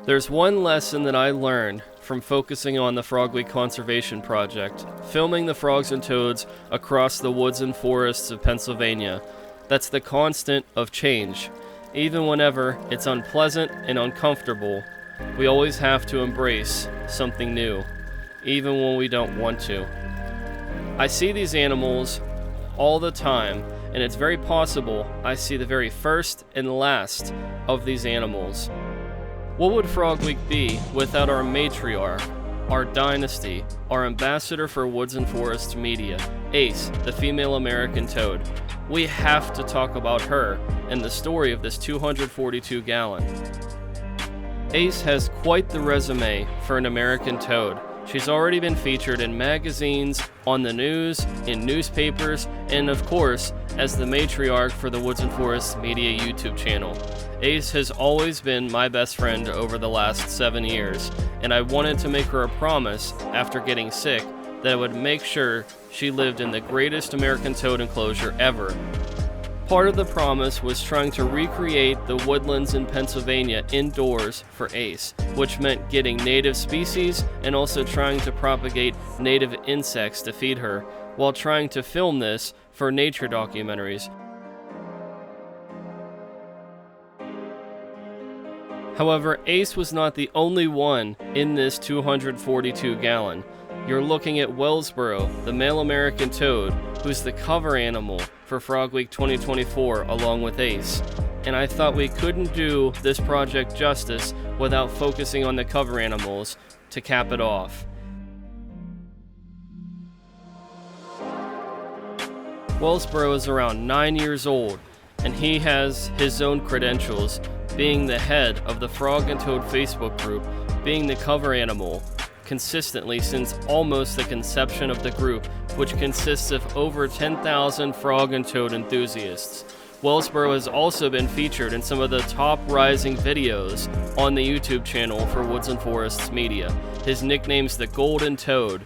There's one lesson that I learned from focusing on the Frog Week Conservation Project, filming the frogs and toads across the woods and forests of Pennsylvania. That's the constant of change. Even whenever it's unpleasant and uncomfortable, we always have to embrace something new, even when we don't want to. I see these animals all the time, and it's very possible I see the very first and last of these animals. What would Frog Week be without our matriarch, our dynasty, our ambassador for Woods and Forests Media, Ace, the female American toad? We have to talk about her and the story of this 242-gallon. Ace has quite the resume for an American toad. She's already been featured in magazines, on the news, in newspapers, and of course, as the matriarch for the Woods and Forests Media YouTube channel. Ace has always been my best friend over the last 7 years, and I wanted to make her a promise after getting sick that I would make sure she lived in the greatest American toad enclosure ever. Part of the promise was trying to recreate the woodlands in Pennsylvania indoors for Ace, which meant getting native species and also trying to propagate native insects to feed her, while trying to film this for nature documentaries. However, Ace was not the only one in this 242-gallon. You're looking at Wellsboro, the male American toad, who's the cover animal for Frog Week 2024 along with Ace. And I thought we couldn't do this project justice without focusing on the cover animals to cap it off. Wellsboro is around 9 years old, and he has his own credentials, being the head of the Frog and Toad Facebook group, being the cover animal consistently since almost the conception of the group, which consists of over 10,000 frog and toad enthusiasts. Wellsboro has also been featured in some of the top rising videos on the YouTube channel for Woods and Forests Media. His nickname's the Golden Toad.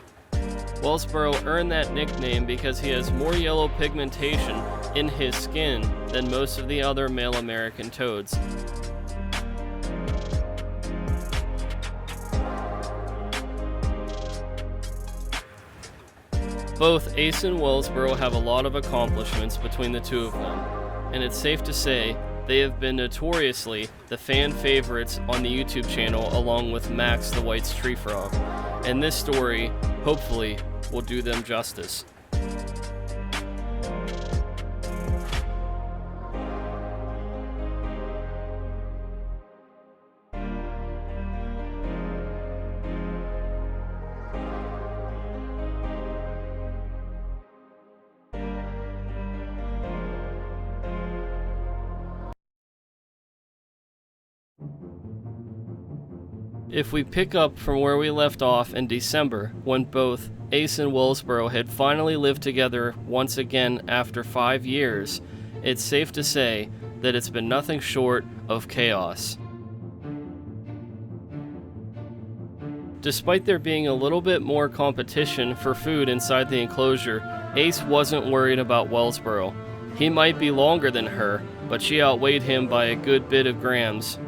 Wellsboro earned that nickname because he has more yellow pigmentation in his skin than most of the other male American toads. Both Ace and Wellsboro have a lot of accomplishments between the two of them, and it's safe to say they have been notoriously the fan favorites on the YouTube channel along with Max the White's tree frog, and this story, hopefully, will do them justice. If we pick up from where we left off in December, when both Ace and Wellsboro had finally lived together once again after 5 years, it's safe to say that it's been nothing short of chaos. Despite there being a little bit more competition for food inside the enclosure, Ace wasn't worried about Wellsboro. He might be longer than her, but she outweighed him by a good bit of grams.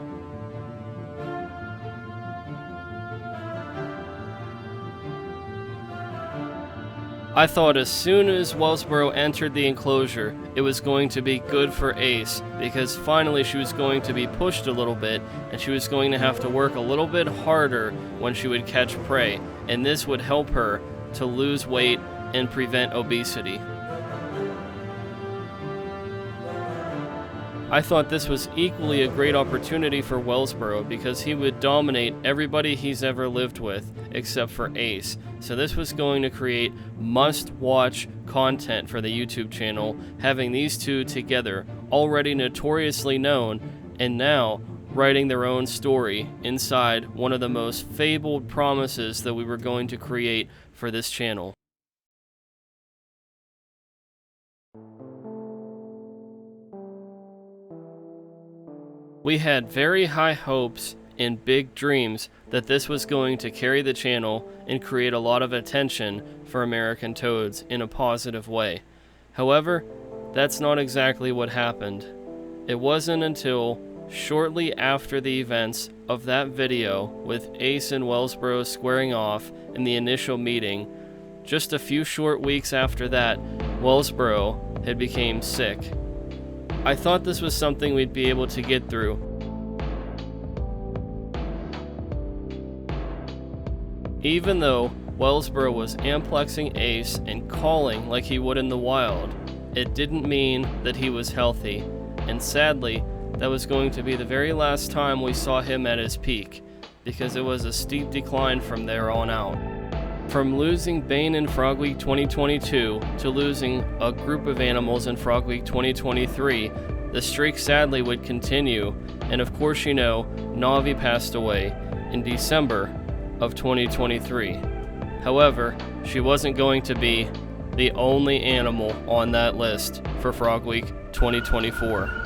I thought as soon as Wellsboro entered the enclosure, it was going to be good for Ace, because finally she was going to be pushed a little bit, and she was going to have to work a little bit harder when she would catch prey, and this would help her to lose weight and prevent obesity. I thought this was equally a great opportunity for Wellsboro because he would dominate everybody he's ever lived with, except for Ace. So this was going to create must-watch content for the YouTube channel, having these two together, already notoriously known, and now writing their own story inside one of the most fabled promises that we were going to create for this channel. We had very high hopes and big dreams that this was going to carry the channel and create a lot of attention for American toads in a positive way. However, that's not exactly what happened. It wasn't until Shortly after the events of that video with Ace and Wellsboro squaring off in the initial meeting, just a few short weeks after that, Wellsboro had become sick. I thought this was something we'd be able to get through. Even though Wellsboro was amplexing Ace and calling like he would in the wild, it didn't mean that he was healthy, and sadly, that was going to be the very last time we saw him at his peak, because it was a steep decline from there on out. From losing Bane in Frog Week 2022 to losing a group of animals in Frog Week 2023, the streak sadly would continue, and of course you know, Navi passed away in December of 2023. However, she wasn't going to be the only animal on that list for Frog Week 2024.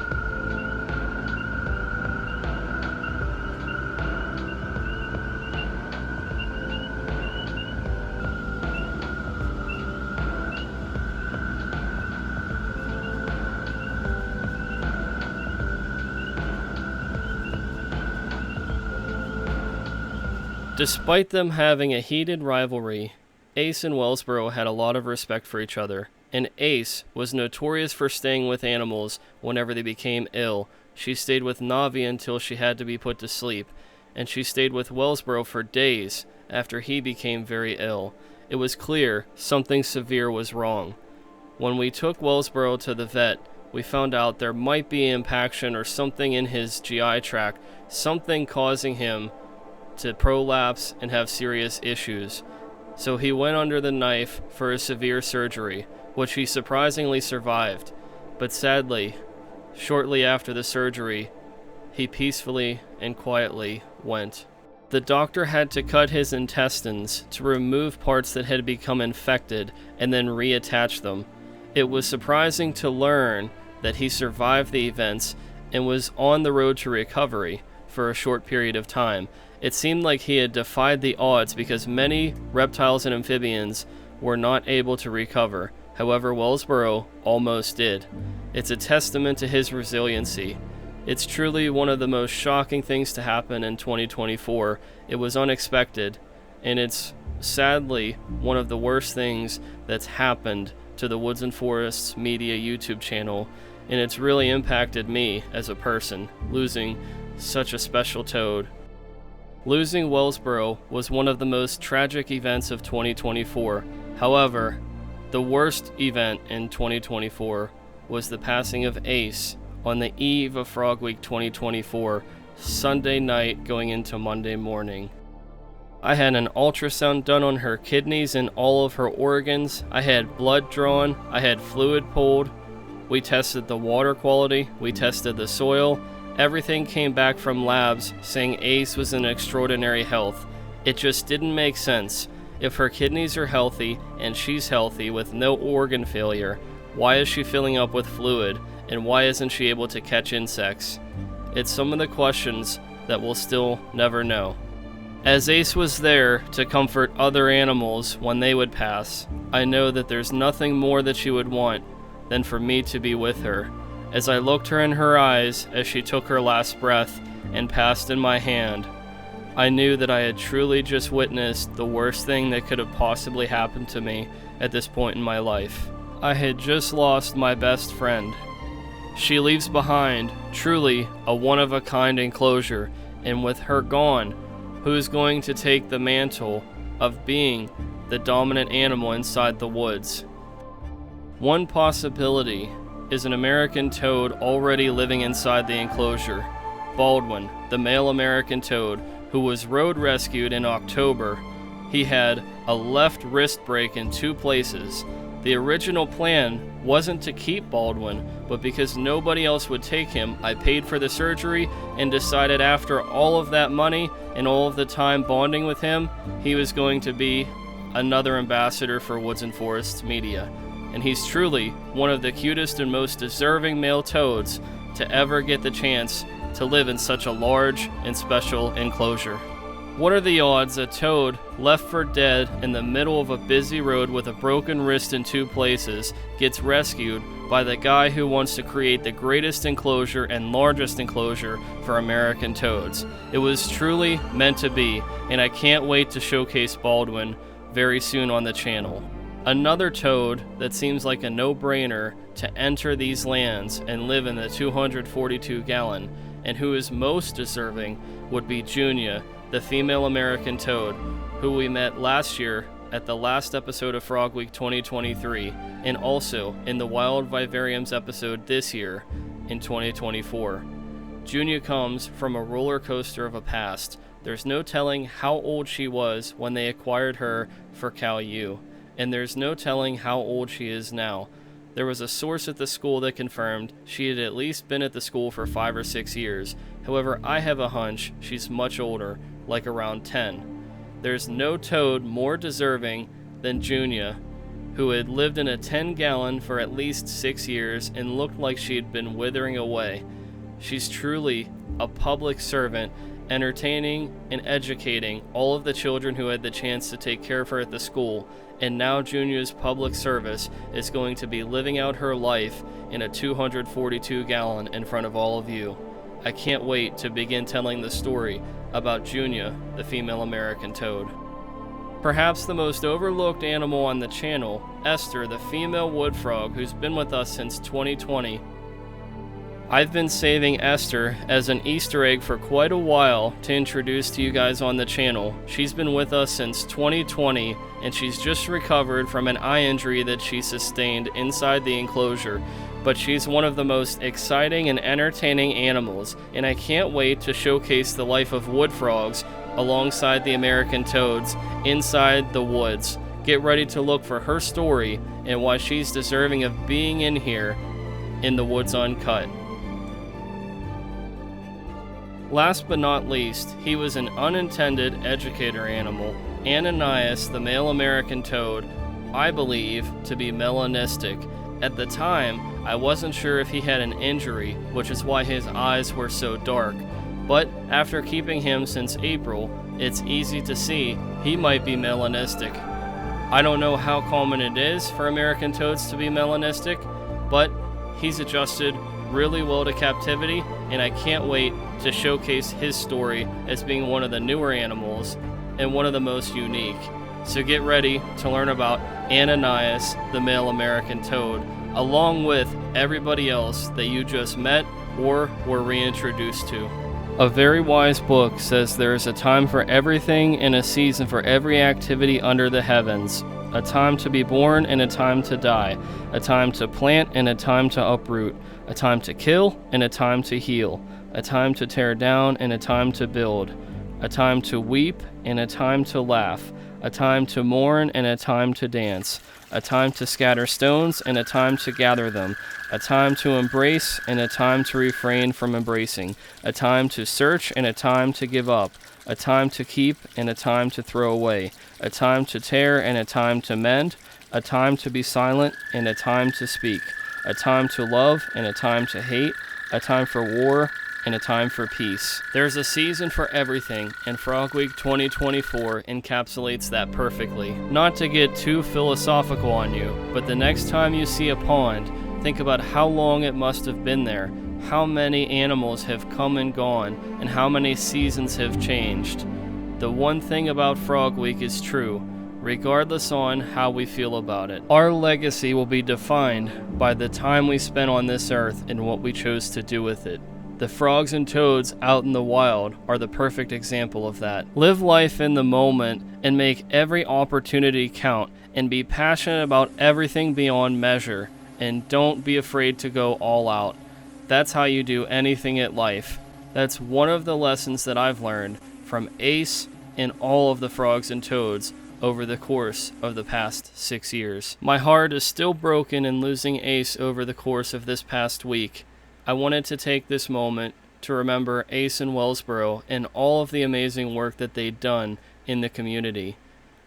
Despite them having a heated rivalry, Ace and Wellsboro had a lot of respect for each other, and Ace was notorious for staying with animals whenever they became ill. She stayed with Navi until she had to be put to sleep, and she stayed with Wellsboro for days after he became very ill. It was clear something severe was wrong. When we took Wellsboro to the vet, we found out there might be impaction or something in his GI tract, something causing him to prolapse and have serious issues. So he went under the knife for a severe surgery, which he surprisingly survived. But sadly, shortly after the surgery, he peacefully and quietly went. The doctor had to cut his intestines to remove parts that had become infected and then reattach them. It was surprising to learn that he survived the events and was on the road to recovery for a short period of time. It seemed like he had defied the odds because many reptiles and amphibians were not able to recover. However, Wellsboro almost did. It's a testament to his resiliency. It's truly one of the most shocking things to happen in 2024. It was unexpected, and it's sadly one of the worst things that's happened to the Woods and Forests Media YouTube channel, and it's really impacted me as a person, losing such a special toad. Losing Wellsboro was one of the most tragic events of 2024. However, the worst event in 2024 was the passing of Ace on the eve of Frog Week 2024, Sunday night going into Monday morning. I had an ultrasound done on her kidneys and all of her organs. I had blood drawn. I had fluid pulled. We tested the water quality. We tested the soil. Everything came back from labs saying Ace was in extraordinary health. It just didn't make sense. If her kidneys are healthy and she's healthy with no organ failure, why is she filling up with fluid, and why isn't she able to catch insects? It's some of the questions that we'll still never know. As Ace was there to comfort other animals when they would pass, I know that there's nothing more that she would want than for me to be with her. As I looked her in her eyes as she took her last breath and passed in my hand, I knew that I had truly just witnessed the worst thing that could have possibly happened to me at this point in my life. I had just lost my best friend. She leaves behind truly a one-of-a-kind enclosure, and with her gone, who is going to take the mantle of being the dominant animal inside the woods? One possibility is an American toad already living inside the enclosure. Baldwin, the male American toad, who was road rescued in October. He had a left wrist break in 2 places. The original plan wasn't to keep Baldwin, but because nobody else would take him, I paid for the surgery and decided after all of that money and all of the time bonding with him, he was going to be another ambassador for Woods and Forests Media. And he's truly one of the cutest and most deserving male toads to ever get the chance to live in such a large and special enclosure. What are the odds a toad left for dead in the middle of a busy road with a broken wrist in 2 places gets rescued by the guy who wants to create the greatest enclosure and largest enclosure for American toads? It was truly meant to be, and I can't wait to showcase Baldwin very soon on the channel. Another toad that seems like a no-brainer to enter these lands and live in the 242 gallon, and who is most deserving, would be Junia, the female American toad, who we met last year at the last episode of Frog Week 2023, and also in the Wild Vivariums episode this year in 2024. Junia comes from a roller coaster of a past. There's no telling how old she was when they acquired her for Cal U, and there's no telling how old she is now. There was a source at the school that confirmed she had at least been at the school for 5 or 6 years. However, I have a hunch she's much older, like around 10. There's no toad more deserving than Junia, who had lived in a 10-gallon for at least 6 years and looked like she had been withering away. She's truly a public servant, entertaining and educating all of the children who had the chance to take care of her at the school, and now Junia's public service is going to be living out her life in a 242 gallon in front of all of you. I can't wait to begin telling the story about Junia, the female American toad. Perhaps the most overlooked animal on the channel, Esther, the female wood frog, who's been with us since 2020. I've been saving Esther as an Easter egg for quite a while to introduce to you guys on the channel. She's been with us since 2020, and she's just recovered from an eye injury that she sustained inside the enclosure. But she's one of the most exciting and entertaining animals, and I can't wait to showcase the life of wood frogs alongside the American toads inside the woods. Get ready to look for her story and why she's deserving of being in here in the Woods Uncut. Last but not least, he was an unintended educator animal, Ananias, the male American toad, I believe to be melanistic. At the time, I wasn't sure if he had an injury, which is why his eyes were so dark, but after keeping him since April, it's easy to see he might be melanistic. I don't know how common it is for American toads to be melanistic, but he's adjusted really well to captivity, and I can't wait to showcase his story as being one of the newer animals and one of the most unique. So get ready to learn about Ananias, the male American toad, along with everybody else that you just met or were reintroduced to. A very wise book says there is a time for everything and a season for every activity under the heavens. A time to be born and a time to die. A time to plant and a time to uproot. A time to kill and a time to heal. A time to tear down and a time to build. A time to weep and a time to laugh. A time to mourn and a time to dance. A time to scatter stones and a time to gather them. A time to embrace and a time to refrain from embracing. A time to search and a time to give up. A time to keep and a time to throw away. A time to tear and a time to mend. A time to be silent and a time to speak. A time to love and a time to hate. A time for war and a time for peace. There's a season for everything, and Frog Week 2024 encapsulates that perfectly. Not to get too philosophical on you, but the next time you see a pond, think about how long it must have been there, how many animals have come and gone, and how many seasons have changed. The one thing about Frog Week is true, regardless on how we feel about it. Our legacy will be defined by the time we spent on this earth and what we chose to do with it. The frogs and toads out in the wild are the perfect example of that. Live life in the moment and make every opportunity count, and be passionate about everything beyond measure, and don't be afraid to go all out. That's how you do anything at life. That's one of the lessons that I've learned from Ace and all of the frogs and toads over the course of the past 6 years. My heart is still broken in losing Ace over the course of this past week. I wanted to take this moment to remember Ace and Wellsboro and all of the amazing work that they've done in the community.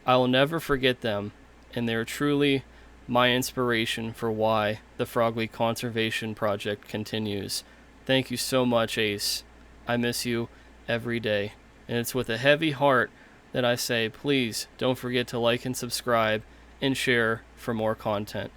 I will never forget them, and they're truly my inspiration for why the Frog Week Conservation Project continues. Thank you so much, Ace. I miss you every day. And it's with a heavy heart that I say, please don't forget to like and subscribe and share for more content.